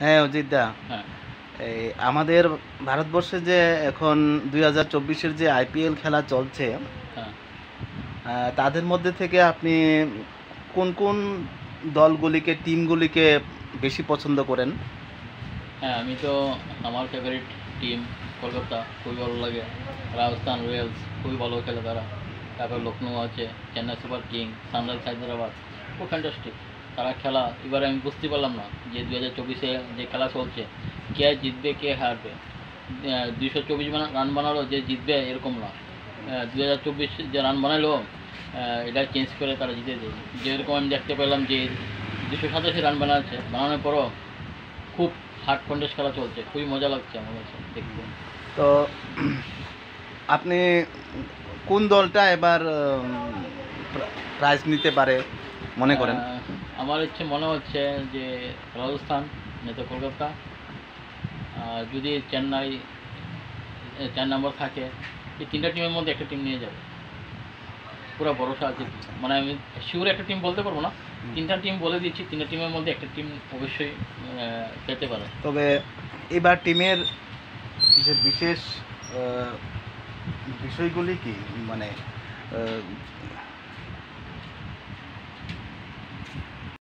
হ্যাঁ অজিত দা, হ্যাঁ, এই আমাদের ভারতবর্ষে যে এখন 2024-এর যে আইপিএল খেলা চলছে, হ্যাঁ, তাদের মধ্যে থেকে আপনি কোন কোন দলগুলিকে, টিমগুলিকে বেশি পছন্দ করেন? হ্যাঁ, আমি তো আমার ফেভারিট টিম কলকাতা, খুবই ভালো লাগে। রাজস্থান রয়্যালস খুবই ভালো খেলে তারা। তারপর লখনৌ আছে, Chennai super king, sunrise Hyderabad, খুব ফ্যান্টাস্টিক তারা খেলা। এবারে আমি বুঝতে পারলাম না যে 2024-এ যে খেলা চলছে, কে জিতবে কে হারবে। 224 রান বানালো, যে জিতবে এরকম না। 2024 যে রান বানালো, এটা চেঞ্জ করে তারা জিতে দেয়। যেরকম আমি দেখতে পেলাম যে 287 রান বানানোর পরও খুব হার্ড কন্টেস্ট খেলা চলছে, খুবই মজা লাগছে আমার কাছে দেখতে। তো আপনি কোন দলটা এবার প্রাইজ নিতে পারে মনে করেন? আমার মনে হচ্ছে যে রাজস্থান, নয়তো কলকাতা, যদি চেন্নাই 4 নম্বর থাকে, এই 3টা টিমের মধ্যে একটা টিম নিয়ে যাবে। পুরো ভরসা আছে, মানে আমি শিওর একটা টিম বলতে পারবো না। 3টা টিম বলে দিচ্ছি, 3টা টিমের মধ্যে একটা টিম অবশ্যই পেতে পারে। তবে এবার টিমের যে বিশেষ বিষয়গুলি কি, মানে